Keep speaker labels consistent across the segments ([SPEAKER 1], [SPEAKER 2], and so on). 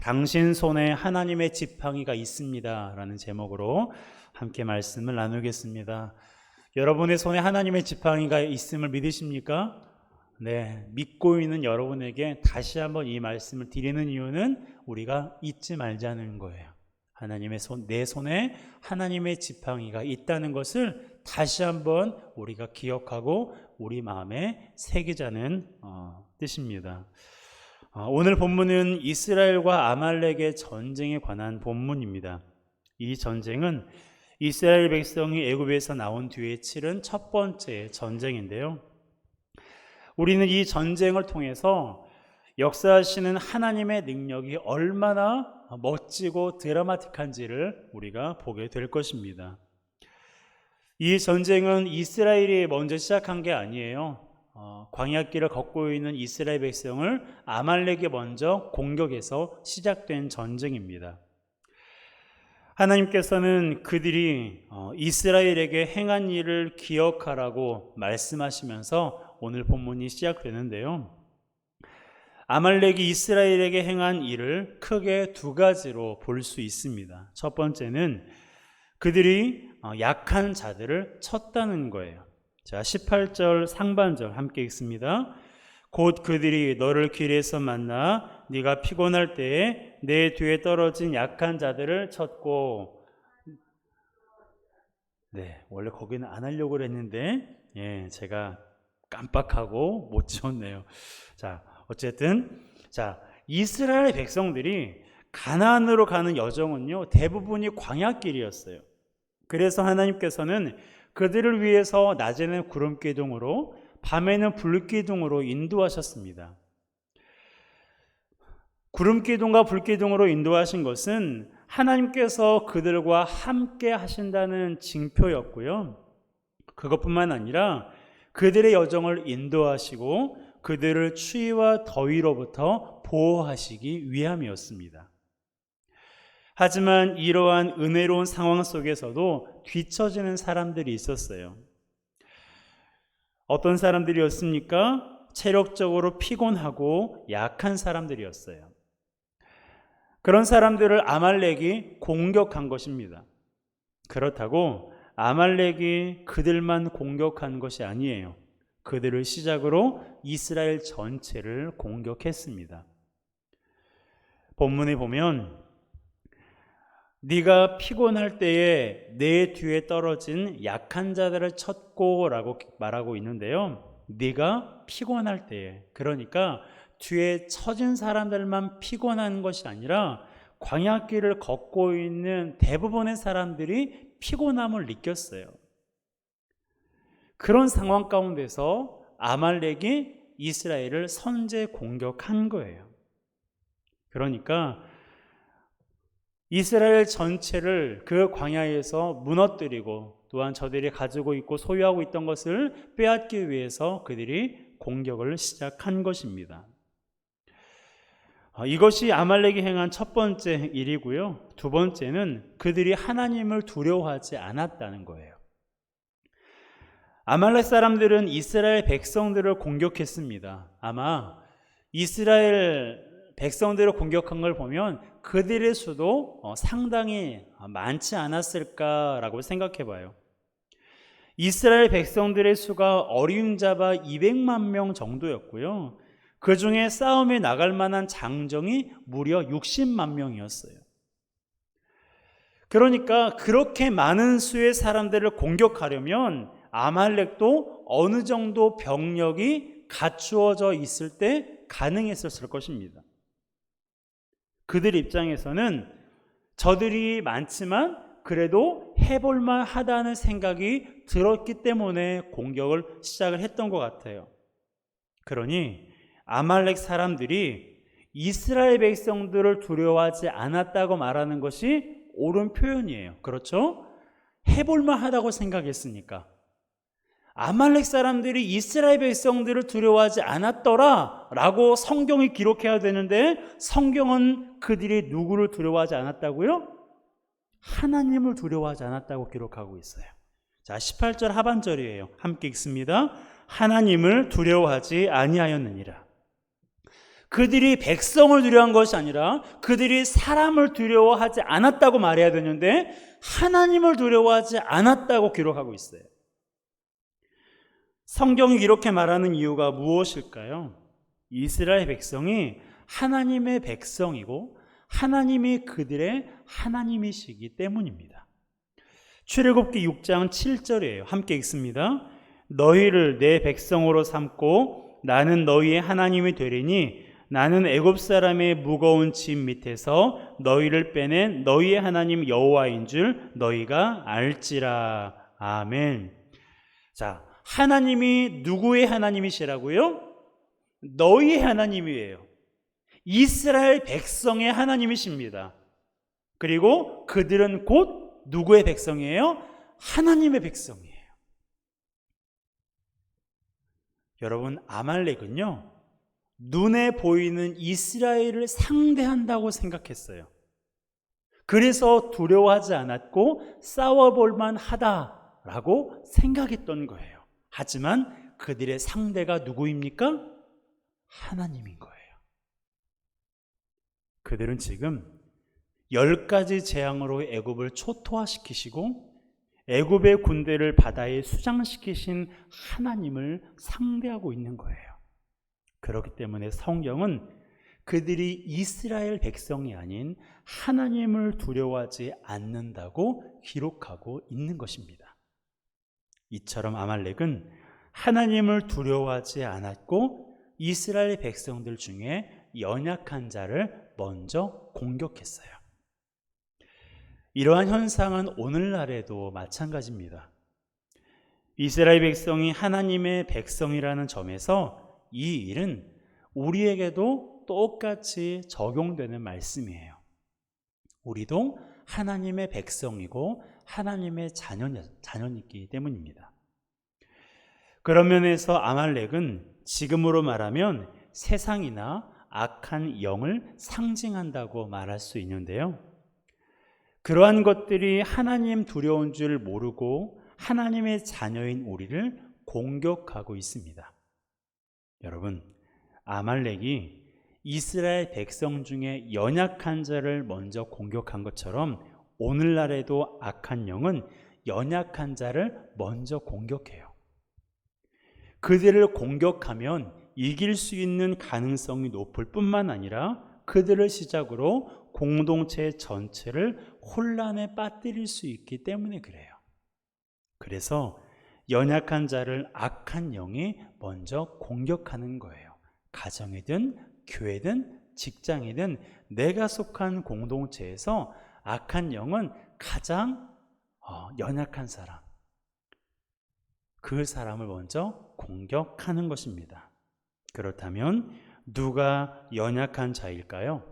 [SPEAKER 1] 당신 손에 하나님의 지팡이가 있습니다 라는 제목으로 함께 말씀을 나누겠습니다. 여러분의 손에 하나님의 지팡이가 있음을 믿으십니까? 네, 믿고 있는 여러분에게 다시 한번 이 말씀을 드리는 이유는 우리가 잊지 말자는 거예요. 내 손에 하나님의 지팡이가 있다는 것을 다시 한번 우리가 기억하고 우리 마음에 새기자는 뜻입니다. 오늘 본문은 이스라엘과 아말렉의 전쟁에 관한 본문입니다. 이 전쟁은 이스라엘 백성이 애굽에서 나온 뒤에 치른 첫 번째 전쟁인데요. 우리는 이 전쟁을 통해서 역사하시는 하나님의 능력이 얼마나 멋지고 드라마틱한지를 우리가 보게 될 것입니다. 이 전쟁은 이스라엘이 먼저 시작한 게 아니에요. 광야길을 걷고 있는 이스라엘 백성을 아말렉이 먼저 공격해서 시작된 전쟁입니다. 하나님께서는 그들이 이스라엘에게 행한 일을 기억하라고 말씀하시면서 오늘 본문이 시작되는데요. 아말렉이 이스라엘에게 행한 일을 크게 두 가지로 볼 수 있습니다. 첫 번째는 그들이 약한 자들을 쳤다는 거예요. 자, 18절 상반절 함께 읽습니다. 곧 그들이 너를 길에서 만나 네가 피곤할 때에 내 뒤에 떨어진 약한 자들을 쳤고, 네, 원래 거기는 안 하려고 했는데 제가 깜빡하고 못 지웠네요. 자, 어쨌든 이스라엘 백성들이 가나안으로 가는 여정은요 대부분이 광야길이었어요. 그래서 하나님께서는 그들을 위해서 낮에는 구름기둥으로 밤에는 불기둥으로 인도하셨습니다. 구름기둥과 불기둥으로 인도하신 것은 하나님께서 그들과 함께 하신다는 징표였고요. 그것뿐만 아니라 그들의 여정을 인도하시고 그들을 추위와 더위로부터 보호하시기 위함이었습니다. 하지만 이러한 은혜로운 상황 속에서도 뒤처지는 사람들이 있었어요. 어떤 사람들이었습니까? 체력적으로 피곤하고 약한 사람들이었어요. 그런 사람들을 아말렉이 공격한 것입니다. 그렇다고 아말렉이 그들만 공격한 것이 아니에요. 그들을 시작으로 이스라엘 전체를 공격했습니다. 본문에 보면 네가 피곤할 때에 내 뒤에 떨어진 약한 자들을 쳤고 라고 말하고 있는데요. 네가 피곤할 때에, 그러니까 뒤에 처진 사람들만 피곤한 것이 아니라 광야길을 걷고 있는 대부분의 사람들이 피곤함을 느꼈어요. 그런 상황 가운데서 아말렉이 이스라엘을 선제 공격한 거예요. 그러니까 이스라엘 전체를 그 광야에서 무너뜨리고 또한 저들이 가지고 있고 소유하고 있던 것을 빼앗기 위해서 그들이 공격을 시작한 것입니다. 이것이 아말렉이 행한 첫 번째 일이고요. 두 번째는 그들이 하나님을 두려워하지 않았다는 거예요. 아말렉 사람들은 이스라엘 백성들을 공격했습니다. 아마 이스라엘 백성들을 공격한 걸 보면 그들의 수도 상당히 많지 않았을까라고 생각해 봐요. 이스라엘 백성들의 수가 어림잡아 200만 명 정도였고요. 그 중에 싸움에 나갈 만한 장정이 무려 60만 명이었어요. 그러니까 그렇게 많은 수의 사람들을 공격하려면 아말렉도 어느 정도 병력이 갖추어져 있을 때 가능했었을 것입니다. 그들 입장에서는 저들이 많지만 그래도 해볼만 하다는 생각이 들었기 때문에 공격을 시작을 했던 것 같아요. 그러니 아말렉 사람들이 이스라엘 백성들을 두려워하지 않았다고 말하는 것이 옳은 표현이에요. 그렇죠? 해볼만 하다고 생각했으니까. 아말렉 사람들이 이스라엘 백성들을 두려워하지 않았더라 라고 성경이 기록해야 되는데 성경은 그들이 누구를 두려워하지 않았다고요? 하나님을 두려워하지 않았다고 기록하고 있어요. 자, 18절 하반절이에요. 함께 읽습니다. 하나님을 두려워하지 아니하였느니라. 그들이 백성을 두려워한 것이 아니라 그들이 사람을 두려워하지 않았다고 말해야 되는데 하나님을 두려워하지 않았다고 기록하고 있어요. 성경이 이렇게 말하는 이유가 무엇일까요? 이스라엘 백성이 하나님의 백성이고 하나님이 그들의 하나님이시기 때문입니다. 출애굽기 6장 7절이에요. 함께 읽습니다. 너희를 내 백성으로 삼고 나는 너희의 하나님이 되리니 나는 애굽 사람의 무거운 짐 밑에서 너희를 빼낸 너희의 하나님 여호와인 줄 너희가 알지라. 아멘. 자, 하나님이 누구의 하나님이시라고요? 너희의 하나님이에요. 이스라엘 백성의 하나님이십니다. 그리고 그들은 곧 누구의 백성이에요? 하나님의 백성이에요. 여러분, 아말렉은요, 눈에 보이는 이스라엘을 상대한다고 생각했어요. 그래서 두려워하지 않았고 싸워볼만 하다라고 생각했던 거예요. 하지만 그들의 상대가 누구입니까? 하나님인 거예요. 그들은 지금 10가지 재앙으로 애굽을 초토화시키시고 애굽의 군대를 바다에 수장시키신 하나님을 상대하고 있는 거예요. 그렇기 때문에 성경은 그들이 이스라엘 백성이 아닌 하나님을 두려워하지 않는다고 기록하고 있는 것입니다. 이처럼 아말렉은 하나님을 두려워하지 않았고 이스라엘 백성들 중에 연약한 자를 먼저 공격했어요. 이러한 현상은 오늘날에도 마찬가지입니다. 이스라엘 백성이 하나님의 백성이라는 점에서 이 일은 우리에게도 똑같이 적용되는 말씀이에요. 우리도 하나님의 백성이고 하나님의 자녀이기 때문입니다. 그런 면에서 아말렉은 지금으로 말하면 세상이나 악한 영을 상징한다고 말할 수 있는데요. 그러한 것들이 하나님 두려운 줄 모르고 하나님의 자녀인 우리를 공격하고 있습니다. 여러분, 아말렉이 이스라엘 백성 중에 연약한 자를 먼저 공격한 것처럼 오늘날에도 악한 영은 연약한 자를 먼저 공격해요. 그들을 공격하면 이길 수 있는 가능성이 높을 뿐만 아니라 그들을 시작으로 공동체 전체를 혼란에 빠뜨릴 수 있기 때문에 그래요. 그래서 연약한 자를 악한 영이 먼저 공격하는 거예요. 가정이든 교회든 직장이든 내가 속한 공동체에서 악한 영은 가장 연약한 사람, 그 사람을 먼저 공격하는 것입니다. 그렇다면 누가 연약한 자일까요?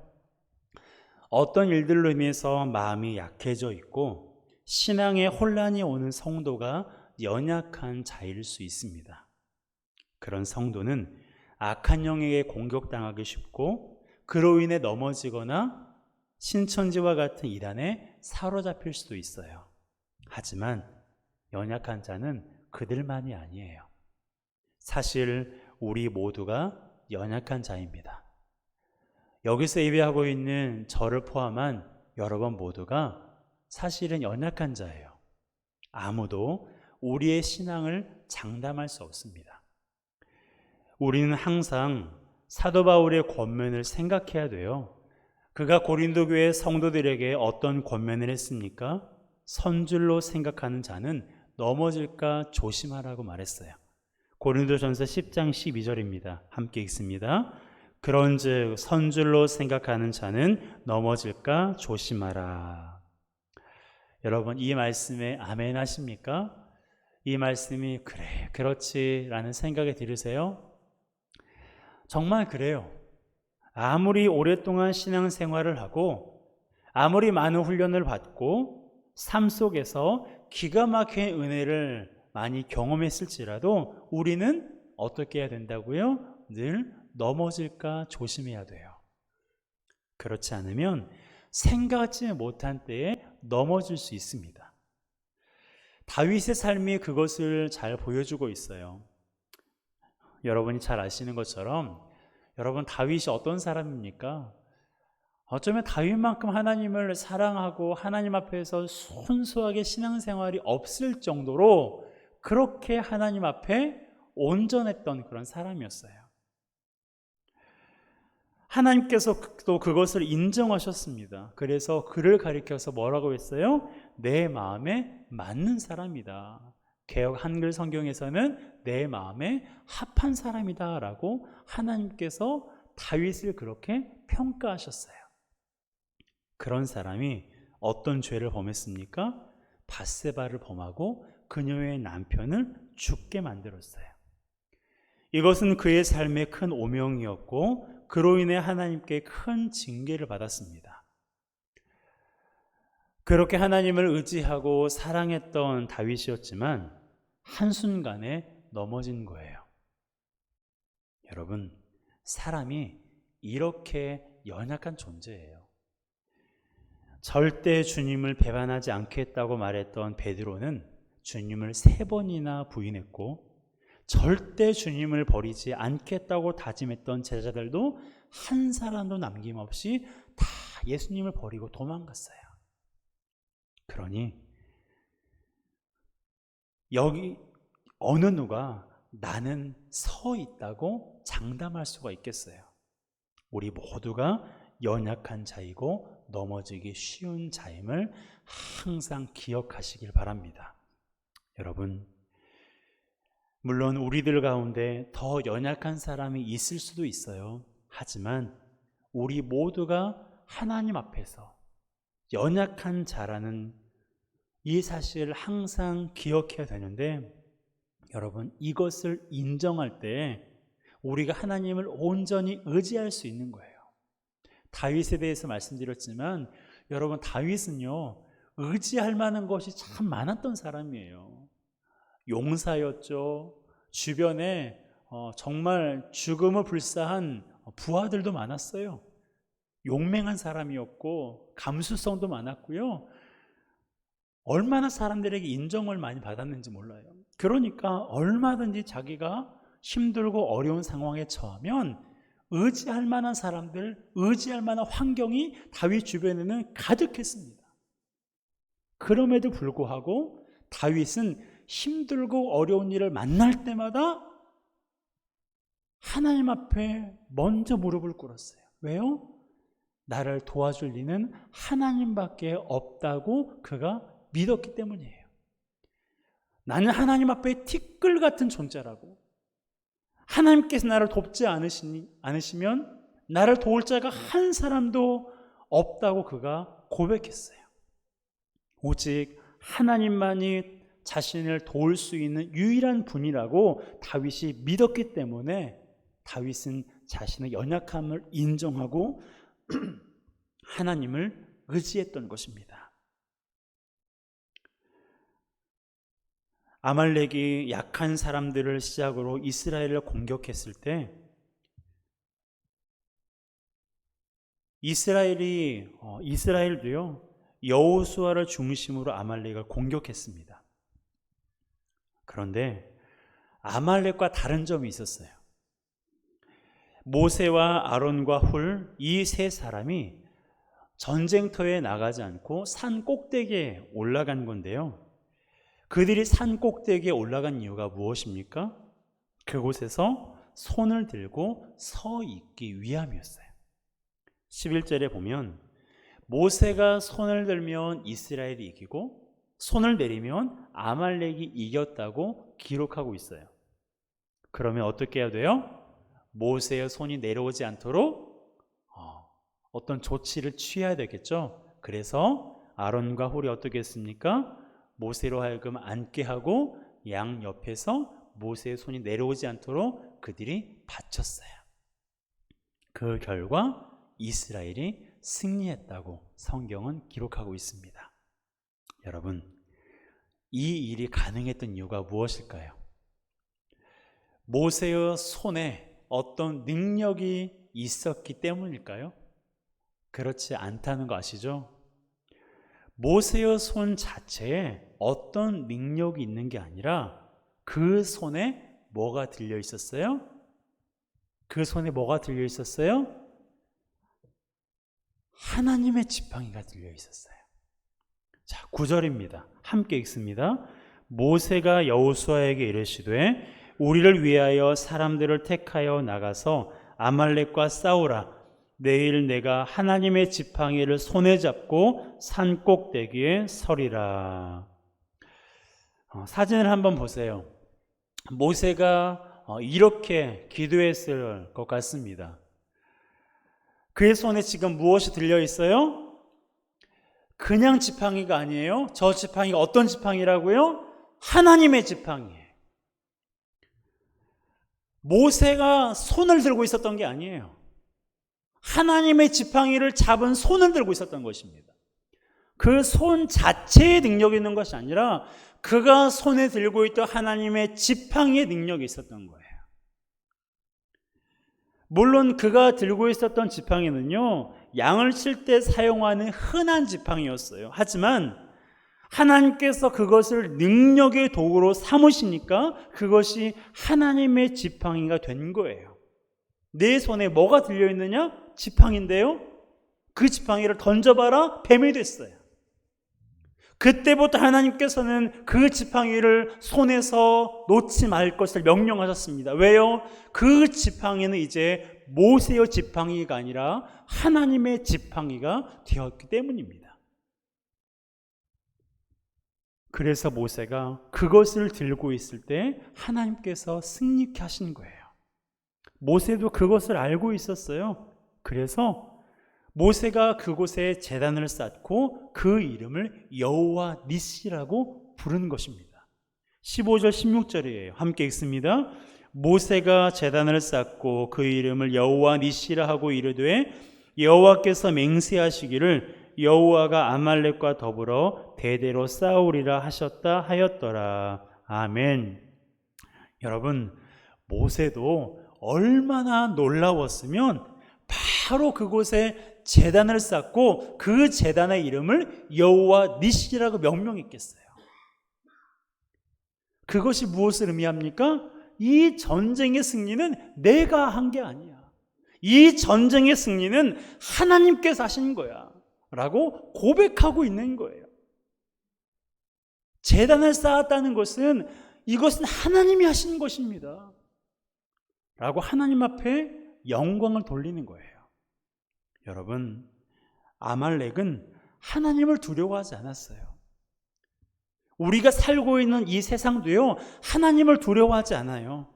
[SPEAKER 1] 어떤 일들로 인해서 마음이 약해져 있고 신앙에 혼란이 오는 성도가 연약한 자일 수 있습니다. 그런 성도는 악한 영에게 공격당하기 쉽고 그로 인해 넘어지거나 신천지와 같은 이단에 사로잡힐 수도 있어요. 하지만 연약한 자는 그들만이 아니에요. 사실 우리 모두가 연약한 자입니다. 여기서 예배하고 있는 저를 포함한 여러분 모두가 사실은 연약한 자예요. 아무도 우리의 신앙을 장담할 수 없습니다. 우리는 항상 사도 바울의 권면을 생각해야 돼요. 그가 고린도 교회 성도들에게 어떤 권면을 했습니까? 선줄로 생각하는 자는 넘어질까 조심하라고 말했어요. 고린도전서 10장 12절입니다. 함께 읽습니다. 그런즉 선줄로 생각하는 자는 넘어질까 조심하라. 여러분, 이 말씀에 아멘 하십니까? 이 말씀이 그래, 그렇지 라는 생각이 들으세요? 정말 그래요. 아무리 오랫동안 신앙생활을 하고 아무리 많은 훈련을 받고 삶 속에서 기가 막힌 은혜를 많이 경험했을지라도 우리는 어떻게 해야 된다고요? 늘 넘어질까 조심해야 돼요. 그렇지 않으면 생각지 못한 때에 넘어질 수 있습니다. 다윗의 삶이 그것을 잘 보여주고 있어요. 여러분이 잘 아시는 것처럼 여러분, 다윗이 어떤 사람입니까? 어쩌면 다윗만큼 하나님을 사랑하고 하나님 앞에서 순수하게 신앙생활이 없을 정도로 그렇게 하나님 앞에 온전했던 그런 사람이었어요. 하나님께서 또 그것을 인정하셨습니다. 그래서 그를 가리켜서 뭐라고 했어요? 내 마음에 맞는 사람이다. 개역 한글 성경에서는 내 마음에 합한 사람이다 라고 하나님께서 다윗을 그렇게 평가하셨어요. 그런 사람이 어떤 죄를 범했습니까? 밧세바를 범하고 그녀의 남편을 죽게 만들었어요. 이것은 그의 삶의 큰 오명이었고 그로 인해 하나님께 큰 징계를 받았습니다. 그렇게 하나님을 의지하고 사랑했던 다윗이었지만 한순간에 넘어진 거예요. 여러분, 사람이 이렇게 연약한 존재예요. 절대 주님을 배반하지 않겠다고 말했던 베드로는 주님을 3번이나 부인했고, 절대 주님을 버리지 않겠다고 다짐했던 제자들도 한 사람도 남김없이 다 예수님을 버리고 도망갔어요. 그러니 여기 어느 누가 나는 서 있다고 장담할 수가 있겠어요? 우리 모두가 연약한 자이고 넘어지기 쉬운 자임을 항상 기억하시길 바랍니다. 여러분, 물론 우리들 가운데 더 연약한 사람이 있을 수도 있어요. 하지만 우리 모두가 하나님 앞에서 연약한 자라는 이 사실을 항상 기억해야 되는데, 여러분, 이것을 인정할 때 우리가 하나님을 온전히 의지할 수 있는 거예요. 다윗에 대해서 말씀드렸지만 여러분, 다윗은요 의지할 만한 것이 참 많았던 사람이에요. 용사였죠. 주변에 정말 죽음을 불사한 부하들도 많았어요. 용맹한 사람이었고 감수성도 많았고요. 얼마나 사람들에게 인정을 많이 받았는지 몰라요. 그러니까 얼마든지 자기가 힘들고 어려운 상황에 처하면 의지할 만한 사람들, 의지할 만한 환경이 다윗 주변에는 가득했습니다. 그럼에도 불구하고 다윗은 힘들고 어려운 일을 만날 때마다 하나님 앞에 먼저 무릎을 꿇었어요. 왜요? 나를 도와줄 리는 하나님밖에 없다고 그가 믿었기 때문이에요. 나는 하나님 앞에 티끌 같은 존재라고, 하나님께서 나를 돕지 않으시면 나를 도울 자가 한 사람도 없다고 그가 고백했어요. 오직 하나님만이 자신을 도울 수 있는 유일한 분이라고 다윗이 믿었기 때문에 다윗은 자신의 연약함을 인정하고 하나님을 의지했던 것입니다. 아말렉이 약한 사람들을 시작으로 이스라엘을 공격했을 때 이스라엘도요 여호수아를 중심으로 아말렉을 공격했습니다. 그런데 아말렉과 다른 점이 있었어요. 모세와 아론과 훌, 이 세 사람이 전쟁터에 나가지 않고 산 꼭대기에 올라간 건데요. 그들이 산 꼭대기에 올라간 이유가 무엇입니까? 그곳에서 손을 들고 서 있기 위함이었어요. 11절에 보면 모세가 손을 들면 이스라엘이 이기고 손을 내리면 아말렉이 이겼다고 기록하고 있어요. 그러면 어떻게 해야 돼요? 모세의 손이 내려오지 않도록 어떤 조치를 취해야 되겠죠. 그래서 아론과 훌이 어떻게 했습니까? 모세로 하여금 앉게 하고 양 옆에서 모세의 손이 내려오지 않도록 그들이 받쳤어요. 그 결과 이스라엘이 승리했다고 성경은 기록하고 있습니다. 여러분, 이 일이 가능했던 이유가 무엇일까요? 모세의 손에 어떤 능력이 있었기 때문일까요? 그렇지 않다는 거 아시죠? 모세의 손 자체에 어떤 능력이 있는 게 아니라 그 손에 뭐가 들려 있었어요? 그 손에 뭐가 들려 있었어요? 하나님의 지팡이가 들려 있었어요. 자, 9절입니다. 함께 읽습니다. 모세가 여호수아에게 이르시되 우리를 위하여 사람들을 택하여 나가서 아말렉과 싸우라. 내일 내가 하나님의 지팡이를 손에 잡고 산 꼭대기에 서리라. 사진을 한번 보세요. 모세가 이렇게 기도했을 것 같습니다. 그의 손에 지금 무엇이 들려 있어요? 그냥 지팡이가 아니에요. 저 지팡이가 어떤 지팡이라고요? 하나님의 지팡이에요. 모세가 손을 들고 있었던 게 아니에요. 하나님의 지팡이를 잡은 손을 들고 있었던 것입니다. 그 손 자체의 능력이 있는 것이 아니라 그가 손에 들고 있던 하나님의 지팡이의 능력이 있었던 거예요. 물론 그가 들고 있었던 지팡이는요, 양을 칠 때 사용하는 흔한 지팡이였어요. 하지만 하나님께서 그것을 능력의 도구로 삼으시니까 그것이 하나님의 지팡이가 된 거예요. 내 손에 뭐가 들려있느냐? 지팡이인데요. 그 지팡이를 던져봐라. 뱀이 됐어요. 그때부터 하나님께서는 그 지팡이를 손에서 놓지 말 것을 명령하셨습니다. 왜요? 그 지팡이는 이제 모세의 지팡이가 아니라 하나님의 지팡이가 되었기 때문입니다. 그래서 모세가 그것을 들고 있을 때 하나님께서 승리케 하신 거예요. 모세도 그것을 알고 있었어요. 그래서 모세가 그곳에 제단을 쌓고 그 이름을 여호와 니시라고 부른 것입니다. 15절 16절이에요. 함께 읽습니다. 모세가 제단을 쌓고 그 이름을 여호와 니시라 하고 이르되 여호와께서 맹세하시기를 여호와가 아말렉과 더불어 대대로 싸우리라 하셨다 하였더라. 아멘. 여러분, 모세도 얼마나 놀라웠으면 바로 그곳에 제단을 쌓고 그 제단의 이름을 여호와 니시라고 명명했겠어요. 그것이 무엇을 의미합니까? 이 전쟁의 승리는 내가 한 게 아니야. 이 전쟁의 승리는 하나님께서 하신 거야 라고 고백하고 있는 거예요. 제단을 쌓았다는 것은 이것은 하나님이 하신 것입니다 라고 하나님 앞에 영광을 돌리는 거예요. 여러분, 아말렉은 하나님을 두려워하지 않았어요. 우리가 살고 있는 이 세상도요, 하나님을 두려워하지 않아요.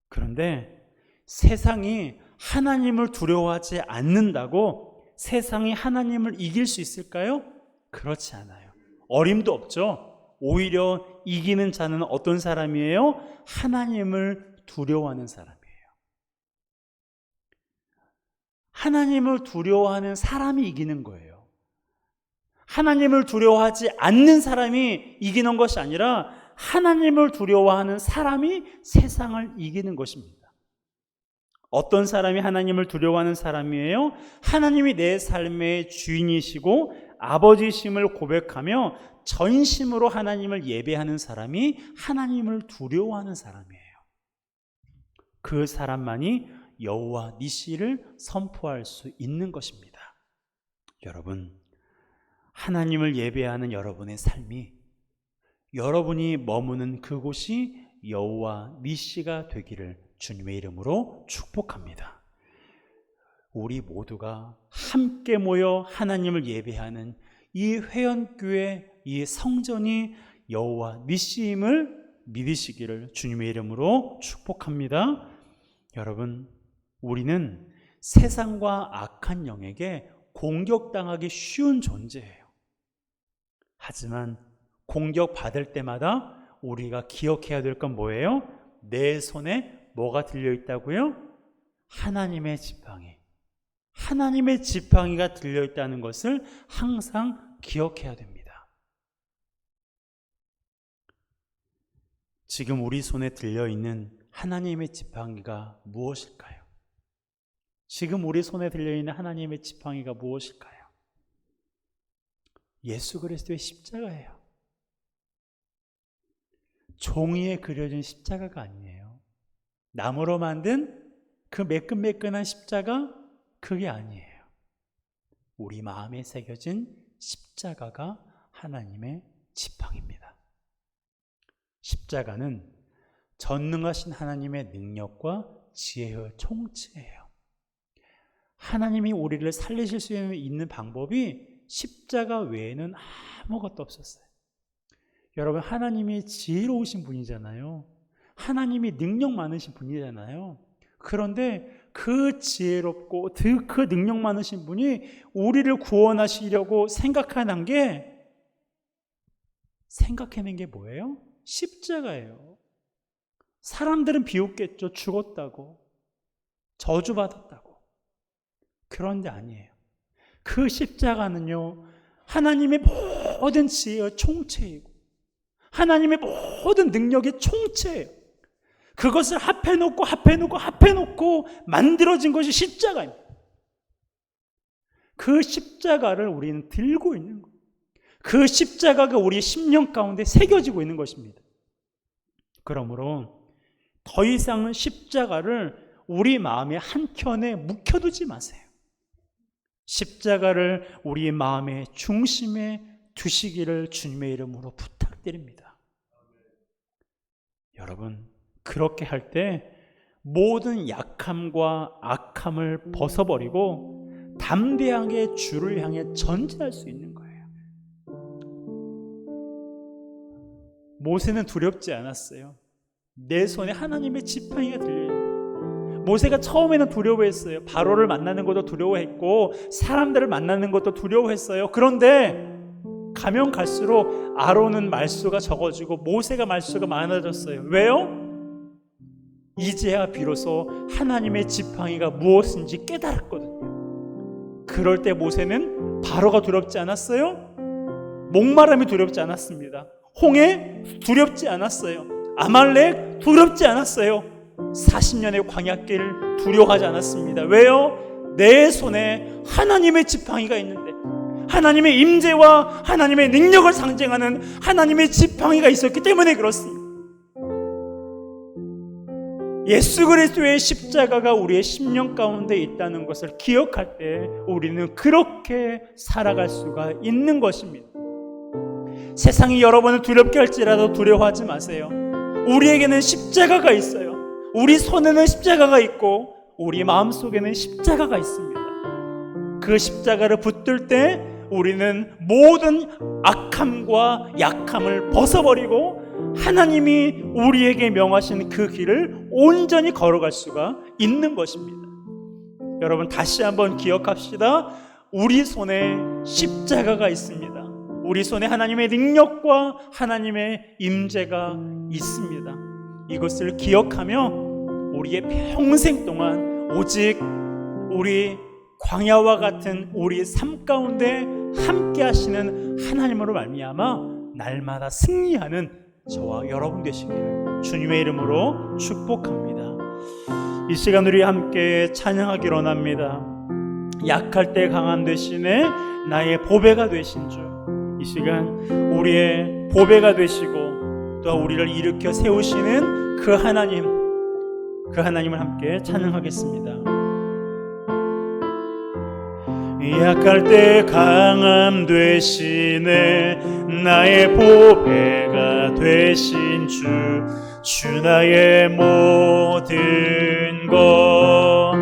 [SPEAKER 1] 그런데 세상이 하나님을 두려워하지 않는다고 세상이 하나님을 이길 수 있을까요? 그렇지 않아요. 어림도 없죠. 오히려 이기는 자는 어떤 사람이에요? 하나님을 두려워하는 사람이에요. 하나님을 두려워하는 사람이 이기는 거예요. 하나님을 두려워하지 않는 사람이 이기는 것이 아니라 하나님을 두려워하는 사람이 세상을 이기는 것입니다. 어떤 사람이 하나님을 두려워하는 사람이에요? 하나님이 내 삶의 주인이시고 아버지심을 고백하며 전심으로 하나님을 예배하는 사람이 하나님을 두려워하는 사람이에요. 그 사람만이 여호와 니시를 선포할 수 있는 것입니다. 여러분, 하나님을 예배하는 여러분의 삶이, 여러분이 머무는 그곳이 여호와 니시가 되기를 주님의 이름으로 축복합니다. 우리 모두가 함께 모여 하나님을 예배하는 이 회원교회, 이 성전이 여호와 니시임을 믿으시기를 주님의 이름으로 축복합니다. 여러분, 우리는 세상과 악한 영에게 공격당하기 쉬운 존재예요. 하지만 공격받을 때마다 우리가 기억해야 될 건 뭐예요? 내 손에 뭐가 들려있다고요? 하나님의 지팡이. 하나님의 지팡이가 들려있다는 것을 항상 기억해야 됩니다. 지금 우리 손에 들려있는 하나님의 지팡이가 무엇일까요? 지금 우리 손에 들려있는 하나님의 지팡이가 무엇일까요? 예수 그리스도의 십자가예요. 종이에 그려진 십자가가 아니에요. 나무로 만든 그 매끈매끈한 십자가, 그게 아니에요. 우리 마음에 새겨진 십자가가 하나님의 지팡이입니다. 십자가는 전능하신 하나님의 능력과 지혜의 총체예요. 하나님이 우리를 살리실 수 있는 방법이 십자가 외에는 아무것도 없었어요. 여러분, 하나님이 지혜로우신 분이잖아요. 하나님이 능력 많으신 분이잖아요. 그런데 그 지혜롭고 그 능력 많으신 분이 우리를 구원하시려고 생각해낸 게 뭐예요? 십자가예요. 사람들은 비웃겠죠. 죽었다고, 저주받았다고. 그런데 아니에요. 그 십자가는요, 하나님의 모든 지혜의 총체이고 하나님의 모든 능력의 총체예요. 그것을 합해놓고 만들어진 것이 십자가입니다. 그 십자가를 우리는 들고 있는 거예요. 그 십자가가 우리의 심령 가운데 새겨지고 있는 것입니다. 그러므로 더 이상은 십자가를 우리 마음의 한켠에 묵혀두지 마세요. 십자가를 우리 마음의 중심에 두시기를 주님의 이름으로 부탁드립니다. 여러분, 그렇게 할 때 모든 약함과 악함을 벗어버리고 담대하게 주를 향해 전진할 수 있는 거예요. 모세는 두렵지 않았어요. 내 손에 하나님의 지팡이가 들려요. 모세가 처음에는 두려워했어요. 바로를 만나는 것도 두려워했고 사람들을 만나는 것도 두려워했어요. 그런데 가면 갈수록 아론은 말수가 적어지고 모세가 말수가 많아졌어요. 왜요? 이제야 비로소 하나님의 지팡이가 무엇인지 깨달았거든요. 그럴 때 모세는 바로가 두렵지 않았어요. 목마름이 두렵지 않았습니다. 홍해 두렵지 않았어요. 아말렉 두렵지 않았어요. 40년의 광야길을 두려워하지 않았습니다. 왜요? 내 손에 하나님의 지팡이가 있는데, 하나님의 임재와 하나님의 능력을 상징하는 하나님의 지팡이가 있었기 때문에 그렇습니다. 예수 그리스도의 십자가가 우리의 심령 가운데 있다는 것을 기억할 때 우리는 그렇게 살아갈 수가 있는 것입니다. 세상이 여러분을 두렵게 할지라도 두려워하지 마세요. 우리에게는 십자가가 있어요. 우리 손에는 십자가가 있고 우리 마음속에는 십자가가 있습니다. 그 십자가를 붙들 때 우리는 모든 악함과 약함을 벗어버리고 하나님이 우리에게 명하신 그 길을 온전히 걸어갈 수가 있는 것입니다. 여러분, 다시 한번 기억합시다. 우리 손에 십자가가 있습니다. 우리 손에 하나님의 능력과 하나님의 임재가 있습니다. 이것을 기억하며 우리의 평생 동안 오직 우리 광야와 같은 우리 삶 가운데 함께 하시는 하나님으로 말미암아 날마다 승리하는 저와 여러분 되시기를 주님의 이름으로 축복합니다. 이 시간 우리 함께 찬양하기로 합니다. 약할 때 강한 되시네 나의 보배가 되신 주, 이 시간 우리의 보배가 되시고 또 우리를 일으켜 세우시는 그 하나님을 함께 찬양하겠습니다. 약할 때 강함 되시네 나의 보배가 되신 주, 주 나의 모든 것,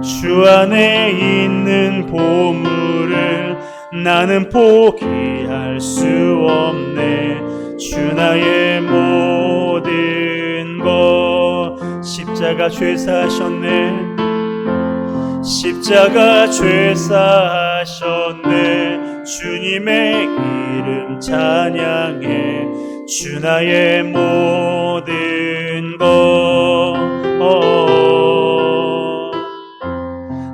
[SPEAKER 1] 주 안에 있는 보물을 나는 포기할 수 없네. 주 나의 모든 것, 십자가 죄사하셨네. 십자가 죄사하셨네. 주님의 이름 찬양해. 주 나의 모든 것,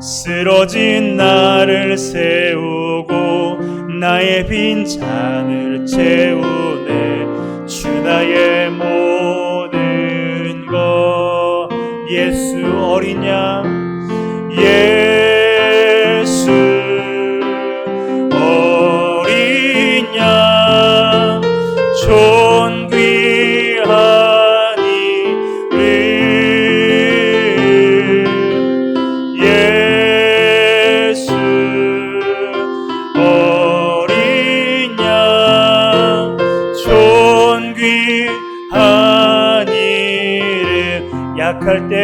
[SPEAKER 1] 쓰러진 나를 세우고 나의 빈 잔을 채우네. 주 나의 모든 것, 예수 어린 양, 예수 어린 양, 존귀하니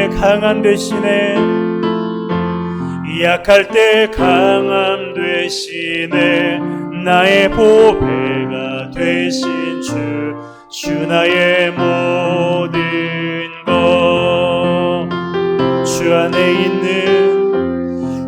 [SPEAKER 1] 때 강함 되시네. 약할 때 강함 되시네. 나의 보배가 되신 주 나의 모든 것.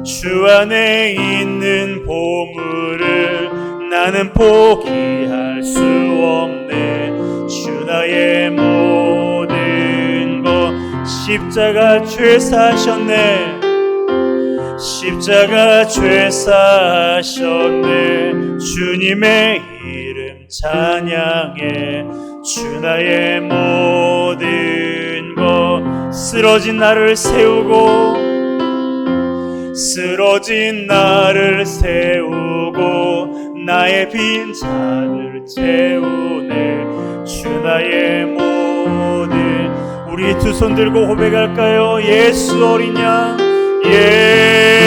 [SPEAKER 1] 주 안에 있는 보물을 나는 포기할 수 없네. 주 나의 모든 것. 십자가 죄 사하셨네. 십자가 죄 사하셨네. 주님의 이름 찬양해. 주 나의 모든 것. 쓰러진 나를 세우고 나의 빈 잔을 채우네. 주 나의 모든. 우리 두 손 들고 고백할까요? 예수 어린 양, 예수